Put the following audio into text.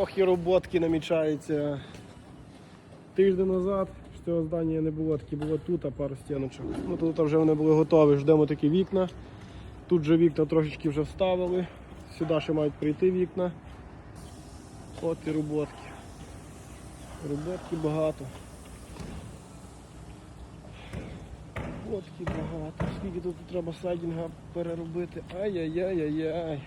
Ох, і роботки намічаються. Тиждень назад з цього здання не було, такі було тут, а пару стіночок. Ну тут вже вони були готові, ждемо такі вікна. Тут же вікна трошечки вже вставили. Сюди ще мають прийти вікна. От і роботки. Роботки багато. Роботки багато. Скільки тут треба сайдінга переробити. Ай-яй-яй-яй-яй.